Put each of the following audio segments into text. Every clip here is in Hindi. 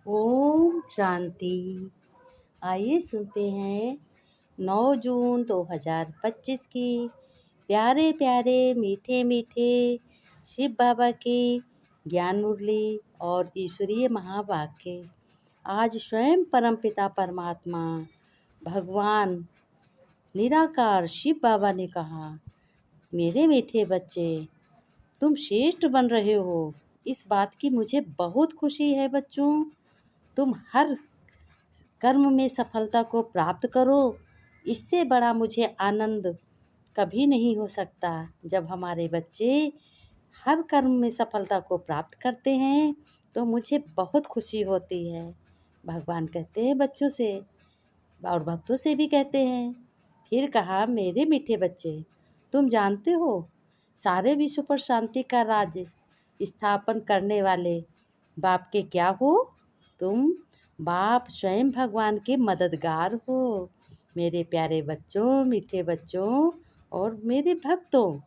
ओम शांति। आइए सुनते हैं 9 जून 2025 की प्यारे प्यारे मीठे मीठे शिव बाबा की ज्ञान मुरली और ईश्वरीय महावाक्य। आज स्वयं परमपिता परमात्मा भगवान निराकार शिव बाबा ने कहा, मेरे मीठे बच्चे, तुम श्रेष्ठ बन रहे हो। इस बात की मुझे बहुत खुशी है बच्चों। तुम हर कर्म में सफलता को प्राप्त करो। इससे बड़ा मुझे आनंद कभी नहीं हो सकता। जब हमारे बच्चे हर कर्म में सफलता को प्राप्त करते हैं तो मुझे बहुत खुशी होती है। भगवान कहते हैं बच्चों से और भक्तों से भी कहते हैं। फिर कहा, मेरे मीठे बच्चे, तुम जानते हो सारे विश्व पर शांति का राज स्थापन करने वाले बाप के क्या हो? तुम बाप स्वयं भगवान के मददगार हो। मेरे प्यारे बच्चों, मीठे बच्चों और मेरे भक्तों,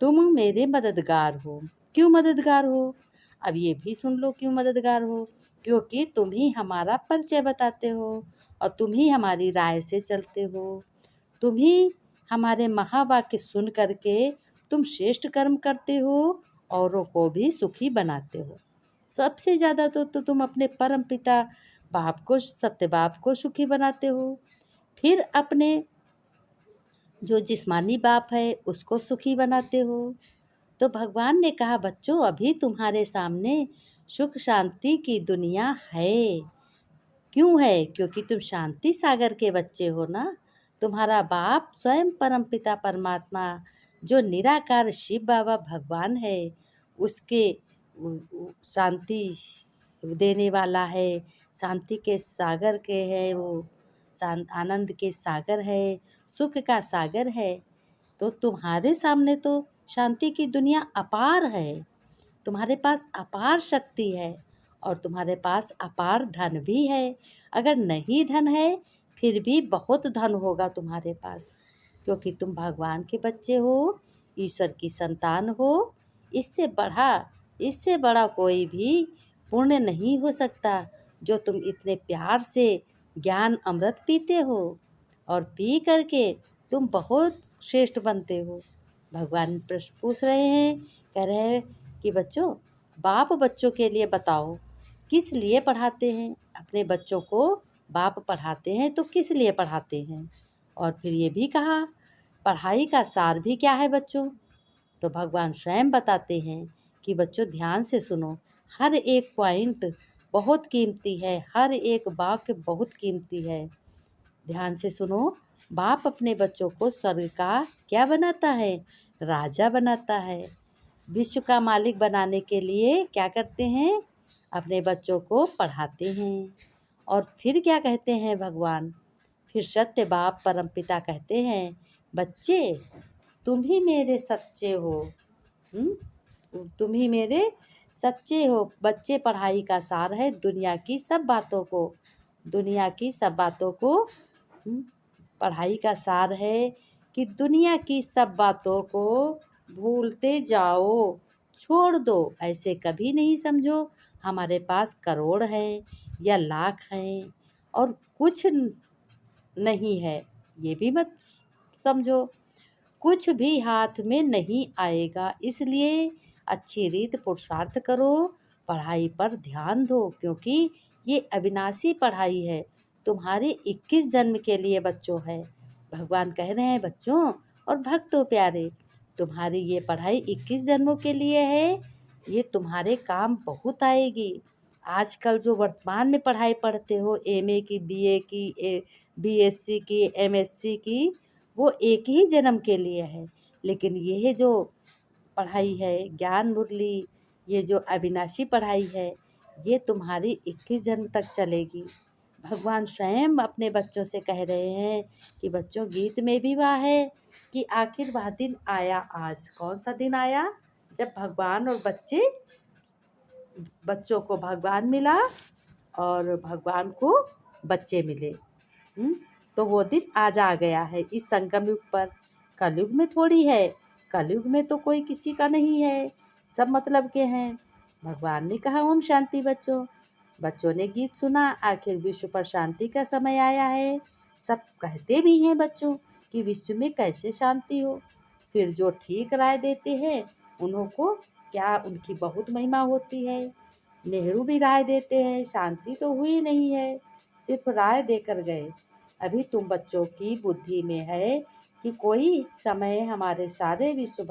तुम मेरे मददगार हो। क्यों मददगार हो? अब ये भी सुन लो क्यों मददगार हो। क्योंकि तुम ही हमारा परिचय बताते हो और तुम ही हमारी राय से चलते हो। तुम ही हमारे महावाक्य सुन करके तुम श्रेष्ठ कर्म करते हो, औरों को भी सुखी बनाते हो। सबसे ज़्यादा तो तुम अपने परम पिता बाप को, सत्य बाप को सुखी बनाते हो। फिर अपने जो जिस्मानी बाप है उसको सुखी बनाते हो। तो भगवान ने कहा, बच्चों, अभी तुम्हारे सामने सुख शांति की दुनिया है। क्यों है? क्योंकि तुम शांति सागर के बच्चे हो ना। तुम्हारा बाप स्वयं परम पिता परमात्मा जो निराकार शिव बाबा भगवान है, उसके शांति देने वाला है। शांति के सागर के है वो, आनंद के सागर है, सुख का सागर है। तो तुम्हारे सामने तो शांति की दुनिया अपार है। तुम्हारे पास अपार शक्ति है और तुम्हारे पास अपार धन भी है। अगर नहीं धन है फिर भी बहुत धन होगा तुम्हारे पास, क्योंकि तुम भगवान के बच्चे हो, ईश्वर की संतान हो। इससे बड़ा कोई भी पुण्य नहीं हो सकता जो तुम इतने प्यार से ज्ञान अमृत पीते हो और पी करके तुम बहुत श्रेष्ठ बनते हो। भगवान प्रश्न पूछ रहे हैं, कह रहे हैं कि बच्चों, बाप बच्चों के लिए बताओ किस लिए पढ़ाते हैं। अपने बच्चों को बाप पढ़ाते हैं तो किस लिए पढ़ाते हैं। और फिर ये भी कहा, पढ़ाई का सार भी क्या है बच्चों। तो भगवान स्वयं बताते हैं कि बच्चों ध्यान से सुनो, हर एक पॉइंट बहुत कीमती है, हर एक वाक्य बहुत कीमती है। ध्यान से सुनो। बाप अपने बच्चों को स्वर्ग का क्या बनाता है? राजा बनाता है। विश्व का मालिक बनाने के लिए क्या करते हैं? अपने बच्चों को पढ़ाते हैं। और फिर क्या कहते हैं भगवान? फिर सत्य बाप परमपिता कहते हैं, बच्चे, तुम ही मेरे सच्चे हो। तुम ही मेरे सच्चे हो। बच्चे, पढ़ाई का सार है दुनिया की सब बातों को पढ़ाई का सार है कि दुनिया की सब बातों को भूलते जाओ, छोड़ दो। ऐसे कभी नहीं समझो हमारे पास करोड़ हैं या लाख हैं और कुछ नहीं है, ये भी मत समझो। कुछ भी हाथ में नहीं आएगा, इसलिए अच्छी रीत पुरुषार्थ करो, पढ़ाई पर ध्यान दो, क्योंकि ये अविनाशी पढ़ाई है, तुम्हारे 21 जन्म के लिए बच्चों है। भगवान कह रहे हैं, बच्चों और भक्तों प्यारे, तुम्हारी ये पढ़ाई 21 जन्मों के लिए है। ये तुम्हारे काम बहुत आएगी। आजकल जो वर्तमान में पढ़ाई पढ़ते हो, एमए की, बीए की, बीएससी की, एमएससी की, वो एक ही जन्म के लिए है। लेकिन ये जो पढ़ाई है ज्ञान मुरली, ये जो अविनाशी पढ़ाई है, ये तुम्हारी 21 जन्म तक चलेगी। भगवान स्वयं अपने बच्चों से कह रहे हैं कि बच्चों, गीत में भी वह है कि आखिर वह दिन आया आज। कौन सा दिन आया? जब भगवान और बच्चों को भगवान मिला और भगवान को बच्चे मिले। तो वो दिन आज आ गया है इस संगम युग पर। कलयुग में थोड़ी है। कलयुग में तो कोई किसी का नहीं है, सब मतलब के हैं। भगवान ने कहा, ओम शांति बच्चों। बच्चों ने गीत सुना, आखिर विश्व पर शांति का समय आया है। सब कहते भी हैं बच्चों कि विश्व में कैसे शांति हो। फिर जो ठीक राय देते हैं उन्हों को क्या उनकी बहुत महिमा होती है। नेहरू भी राय देते हैं, शांति तो हुई नहीं है, सिर्फ राय देकर गए। अभी तुम बच्चों की बुद्धि में है कि कोई सारे विश्व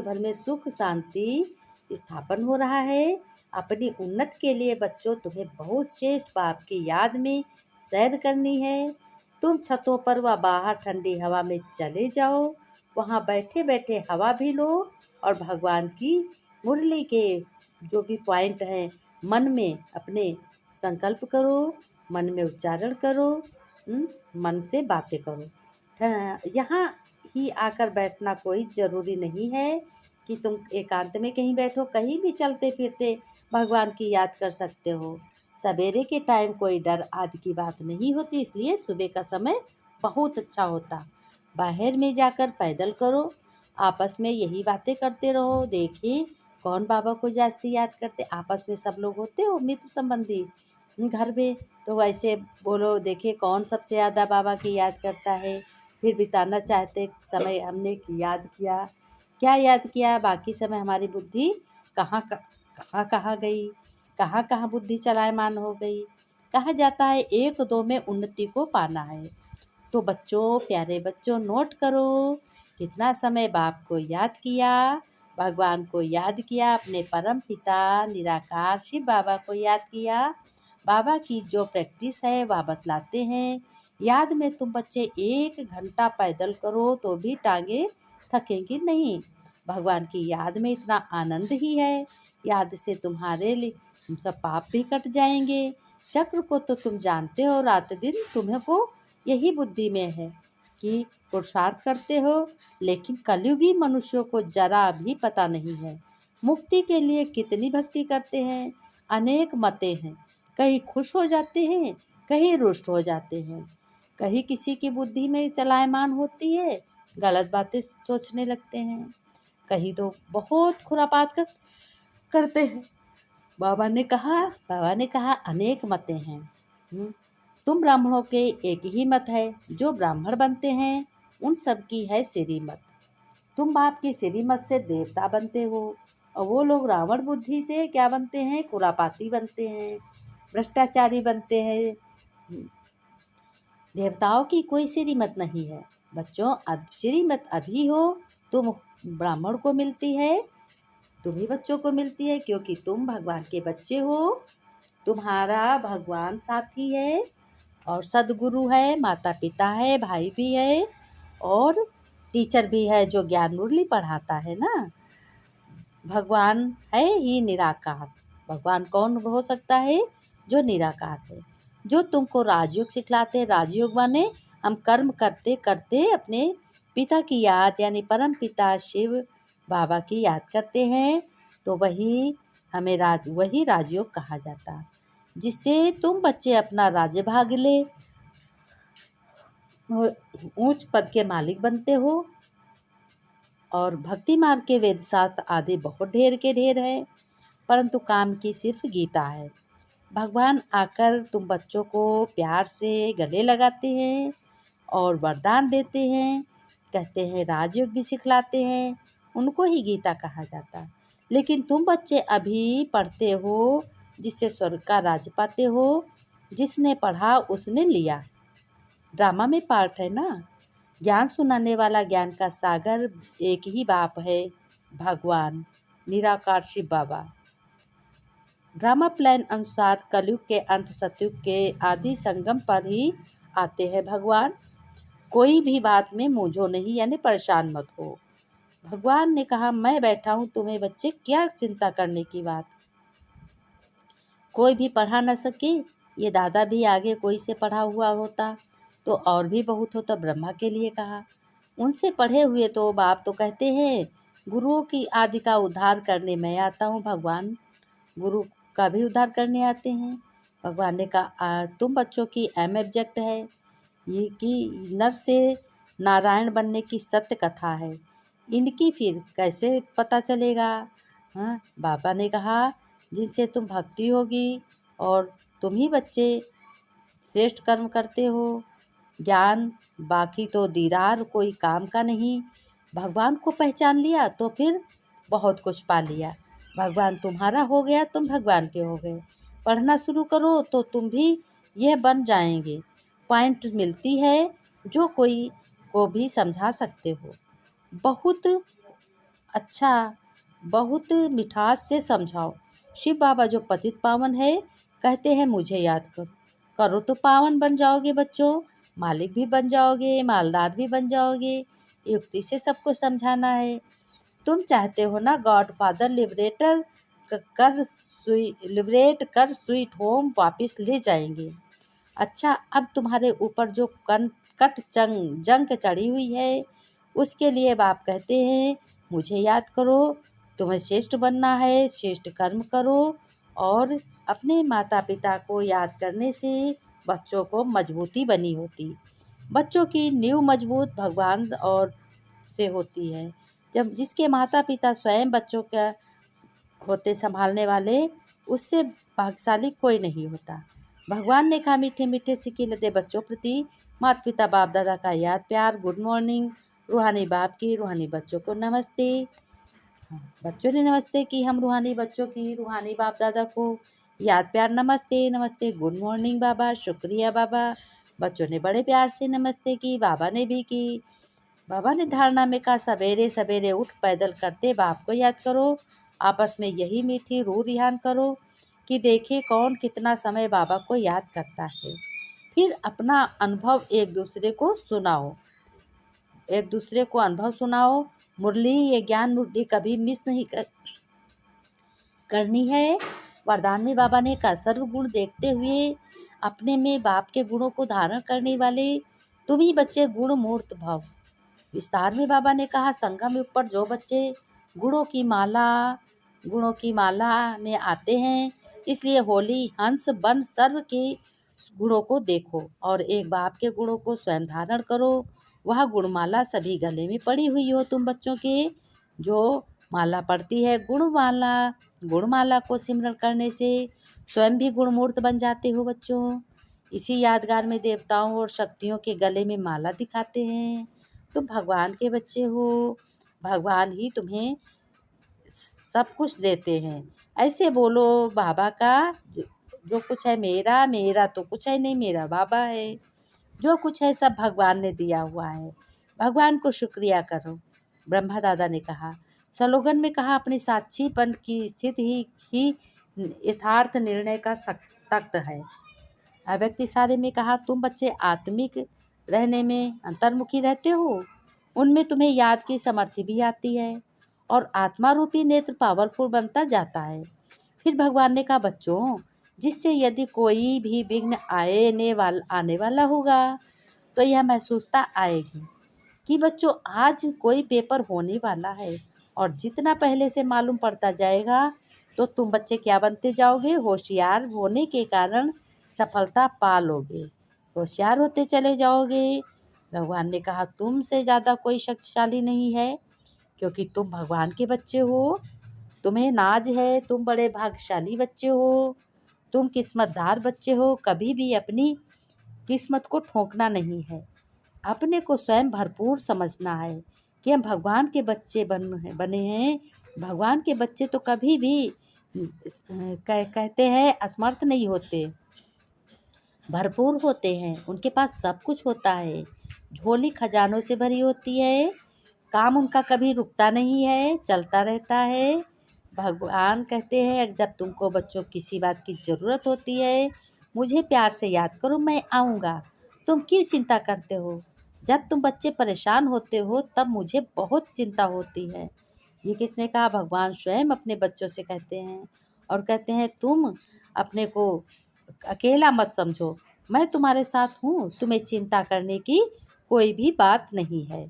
भर में सुख शांति स्थापन हो रहा है। अपनी उन्नति के लिए बच्चों तुम्हें बहुत श्रेष्ठ बाप की याद में सैर करनी है। तुम छतों पर व बाहर ठंडी हवा में चले जाओ, वहाँ बैठे बैठे हवा भी लो और भगवान की मुरली के जो भी पॉइंट हैं मन में अपने संकल्प करो, मन में उच्चारण करो, मन से बातें करो। यहाँ ही आकर बैठना कोई ज़रूरी नहीं है कि तुम एकांत में कहीं बैठो, कहीं भी चलते फिरते भगवान की याद कर सकते हो। सवेरे के टाइम कोई डर आदि की बात नहीं होती, इसलिए सुबह का समय बहुत अच्छा होता। बाहर में जाकर पैदल करो, आपस में यही बातें करते रहो। देखें कौन बाबा को जास्ती याद करते, आपस में सब लोग होते हो मित्र संबंधी घर में, तो वैसे बोलो देखे कौन सबसे ज़्यादा बाबा की याद करता है। फिर बिताना चाहते समय हमने याद किया, क्या याद किया, बाकी समय हमारी बुद्धि कहाँ गई, कहाँ बुद्धि चलायमान हो गई। कहा जाता है 1-2 में उन्नति को पाना है। तो बच्चों, प्यारे बच्चों, नोट करो कितना समय बाप को याद किया, भगवान को याद किया, अपने परम पिता निराकार शिव बाबा को याद किया। बाबा की जो प्रैक्टिस है वह बतलाते हैं। याद में तुम बच्चे 1 घंटा पैदल करो तो भी टांगे थकेंगी नहीं। भगवान की याद में इतना आनंद ही है, याद से तुम्हारे लिए सब पाप भी कट जाएंगे। चक्र को तो तुम जानते हो, रात दिन तुम्हें को यही बुद्धि में है कि पुरुषार्थ करते हो, लेकिन कलयुगी मनुष्यों को जरा भी पता नहीं है मुक्ति के लिए कितनी भक्ति करते हैं। अनेक मतें हैं, कहीं खुश हो जाते हैं, कहीं रुष्ट हो जाते हैं, कहीं किसी की बुद्धि में चलायमान होती है, गलत बातें सोचने लगते हैं, कहीं तो बहुत खुरापात करते हैं। बाबा ने कहा अनेक मतें हैं। तुम ब्राह्मणों के एक ही मत है, जो ब्राह्मण बनते हैं उन सब की है सिरी मत। तुम बाप की सिरी मत से देवता बनते हो, और वो लोग रावण बुद्धि से क्या बनते हैं, खुरापाती बनते हैं, भ्रष्टाचारी बनते हैं। देवताओं की कोई श्रीमत नहीं है बच्चों। अब श्रीमत अभी हो तुम ब्राह्मण को मिलती है, तुम्ही बच्चों को मिलती है, क्योंकि तुम भगवान के बच्चे हो। तुम्हारा भगवान साथी है और सदगुरु है, माता पिता है, भाई भी है और टीचर भी है जो ज्ञान मुरली पढ़ाता है ना। भगवान है ही निराकार। भगवान कौन हो सकता है, जो निराकार है, जो तुमको राजयोग सिखलाते। राजयोग माने हम कर्म करते करते अपने पिता की याद यानी परम पिता शिव बाबा की याद करते हैं, तो वही राजयोग कहा जाता, जिससे तुम बच्चे अपना राज्य भाग ले ऊंच पद के मालिक बनते हो। और भक्ति मार्ग के वेद शास्त्र आदि बहुत ढेर के ढेर है, परंतु काम की सिर्फ गीता है। भगवान आकर तुम बच्चों को प्यार से गले लगाते हैं और वरदान देते हैं, कहते हैं राजयोग भी सिखलाते हैं, उनको ही गीता कहा जाता है। लेकिन तुम बच्चे अभी पढ़ते हो जिससे स्वर्ग का राज पाते हो, जिसने पढ़ा उसने लिया। ड्रामा में पार्ट है ना। ज्ञान सुनाने वाला ज्ञान का सागर एक ही बाप है, भगवान निराकार शिव बाबा। ड्रामा प्लान अनुसार कलयुग के अंत सतयुग के आदि संगम पर ही आते हैं भगवान। कोई भी बात में मूंझो नहीं यानी परेशान मत हो। भगवान ने कहा मैं बैठा हूँ, तुम्हें बच्चे क्या चिंता करने की बात। कोई भी पढ़ा न सके, ये दादा भी आगे कोई से पढ़ा हुआ होता तो और भी बहुत होता। ब्रह्मा के लिए कहा, उनसे पढ़े हुए तो बाप तो कहते हैं गुरुओं की आदि का उद्धार करने मैं आता हूँ। भगवान गुरु का भी उद्धार करने आते हैं। भगवान ने कहा तुम बच्चों की एम ऑब्जेक्ट है ये कि नर से नारायण बनने की सत्य कथा है, इनकी फिर कैसे पता चलेगा। हाँ, बाबा ने कहा जिनसे तुम भक्ति होगी और तुम ही बच्चे श्रेष्ठ कर्म करते हो। ज्ञान बाकी तो दीदार कोई काम का नहीं। भगवान को पहचान लिया तो फिर बहुत कुछ पा लिया। भगवान तुम्हारा हो गया, तुम भगवान के हो गए। पढ़ना शुरू करो तो तुम भी यह बन जाएंगे। पॉइंट मिलती है जो कोई को भी समझा सकते हो। बहुत अच्छा, बहुत मिठास से समझाओ। शिव बाबा जो पतित पावन है, कहते हैं मुझे याद करो। करो तो पावन बन जाओगे बच्चों, मालिक भी बन जाओगे, मालदार भी बन जाओगे। युक्ति से सबको समझाना है। तुम चाहते हो ना गॉड फादर लिबरेट कर स्वीट होम वापस ले जाएंगे। अच्छा, अब तुम्हारे ऊपर जो कट जंग चढ़ी हुई है, उसके लिए बाप कहते हैं मुझे याद करो। तुम्हें श्रेष्ठ बनना है, श्रेष्ठ कर्म करो। और अपने माता पिता को याद करने से बच्चों को मजबूती बनी होती। बच्चों की नींव मजबूत भगवान और से होती है। जब जिसके माता पिता स्वयं बच्चों का होते संभालने वाले, उससे भाग्यशाली कोई नहीं होता। भगवान ने कहा मीठे मीठे सिक्के लदे बच्चों प्रति माता पिता बाप दादा का याद प्यार, गुड मॉर्निंग। रूहानी बाप की रूहानी बच्चों को नमस्ते। बच्चों ने नमस्ते की, हम रूहानी बच्चों की रूहानी बाप दादा को याद प्यार नमस्ते नमस्ते, गुड मॉर्निंग बाबा, शुक्रिया बाबा। बच्चों ने बड़े प्यार से नमस्ते की, बाबा ने भी की। बाबा ने धारणा में कहा सवेरे सवेरे उठ पैदल करते बाप को याद करो। आपस में यही मीठी रूह रिहान करो कि देखे कौन कितना समय बाबा को याद करता है। फिर अपना अनुभव एक दूसरे को सुनाओ, एक दूसरे को अनुभव सुनाओ। मुरली ये ज्ञान मुरली कभी मिस नहीं करनी है। वरदान में बाबा ने कहा सर्व गुण देखते हुए अपने में बाप के गुणों को धारण करने वाले तुम ही बच्चे गुण मूर्त भव। विस्तार में बाबा ने कहा संगम युग पर जो बच्चे गुणों की माला में आते हैं, इसलिए होली हंस बन सर्व के गुणों को देखो और एक बाप के गुणों को स्वयं धारण करो। वह गुणमाला सभी गले में पड़ी हुई हो तुम बच्चों के। जो माला पड़ती है गुणमाला को सिमरण करने से स्वयं भी गुणमूर्त बन जाते हो बच्चों। इसी यादगार में देवताओं और शक्तियों के गले में माला दिखाते हैं। तुम भगवान के बच्चे हो, भगवान ही तुम्हें सब कुछ देते हैं। ऐसे बोलो बाबा का जो कुछ है मेरा, मेरा तो कुछ है नहीं, मेरा बाबा है। जो कुछ है सब भगवान ने दिया हुआ है, भगवान को शुक्रिया करो। ब्रह्मा दादा ने कहा स्लोगन में कहा अपने साक्षीपन की स्थिति ही यथार्थ निर्णय का तख्त है। अव्यक्त सारे में कहा तुम बच्चे आत्मिक रहने में अंतर्मुखी रहते हो, उनमें तुम्हें याद की समर्थि भी आती है और आत्मा रूपी नेत्र पावरफुल बनता जाता है। फिर भगवान ने कहा बच्चों जिससे यदि कोई भी विघ्न आने वाला होगा तो यह महसूसता आएगी कि बच्चों आज कोई पेपर होने वाला है और जितना पहले से मालूम पड़ता जाएगा तो तुम बच्चे क्या बनते जाओगे। होशियार होने के कारण सफलता पा लोगे, होशियार होते चले जाओगे। भगवान ने कहा तुमसे ज़्यादा कोई शक्तिशाली नहीं है क्योंकि तुम भगवान के बच्चे हो। तुम्हें नाज है, तुम बड़े भाग्यशाली बच्चे हो, तुम किस्मतदार बच्चे हो। कभी भी अपनी किस्मत को ठोकना नहीं है, अपने को स्वयं भरपूर समझना है कि हम भगवान के बच्चे बने हैं। भगवान के बच्चे तो कभी भी कहते हैं असमर्थ नहीं होते, भरपूर होते हैं। उनके पास सब कुछ होता है, झोली खजानों से भरी होती है। काम उनका कभी रुकता नहीं है, चलता रहता है। भगवान कहते हैं जब तुमको बच्चों किसी बात की ज़रूरत होती है मुझे प्यार से याद करो, मैं आऊँगा। तुम क्यों चिंता करते हो? जब तुम बच्चे परेशान होते हो तब मुझे बहुत चिंता होती है। ये किसने कहा? भगवान स्वयं अपने बच्चों से कहते हैं और कहते हैं तुम अपने को अकेला मत समझो, मैं तुम्हारे साथ हूँ, तुम्हें चिंता करने की कोई भी बात नहीं है।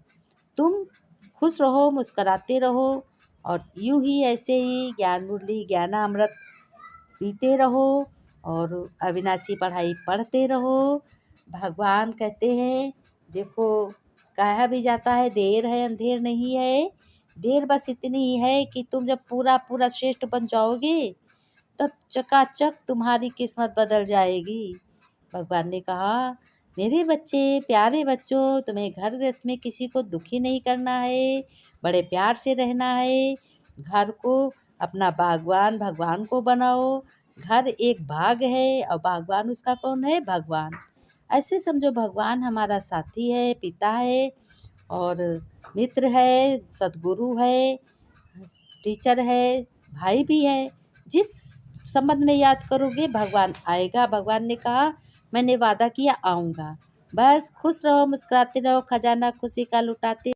तुम खुश रहो, मुस्कुराते रहो और यूं ही ऐसे ही ज्ञान मुरली ज्ञानामृत पीते रहो और अविनाशी पढ़ाई पढ़ते रहो। भगवान कहते हैं देखो कहा भी जाता है देर है अंधेर नहीं है, देर बस इतनी ही है कि तुम जब पूरा पूरा श्रेष्ठ बन जाओगे तब चकाचक तुम्हारी किस्मत बदल जाएगी। भगवान ने कहा, मेरे बच्चे, प्यारे बच्चों, तुम्हें घर गृहस्थ में किसी को दुखी नहीं करना है, बड़े प्यार से रहना है। घर को अपना बागवान भगवान को बनाओ। घर एक बाग है और बागवान उसका कौन है? भगवान। ऐसे समझो भगवान हमारा साथी है, पिता है और मित्र है, सद्गुरु है, टीचर है, भाई भी है। जिस संबंध में याद करोगे भगवान आएगा। भगवान ने कहा, मैंने वादा किया आऊँगा। बस खुश रहो, मुस्कुराते रहो, खजाना खुशी का लुटाते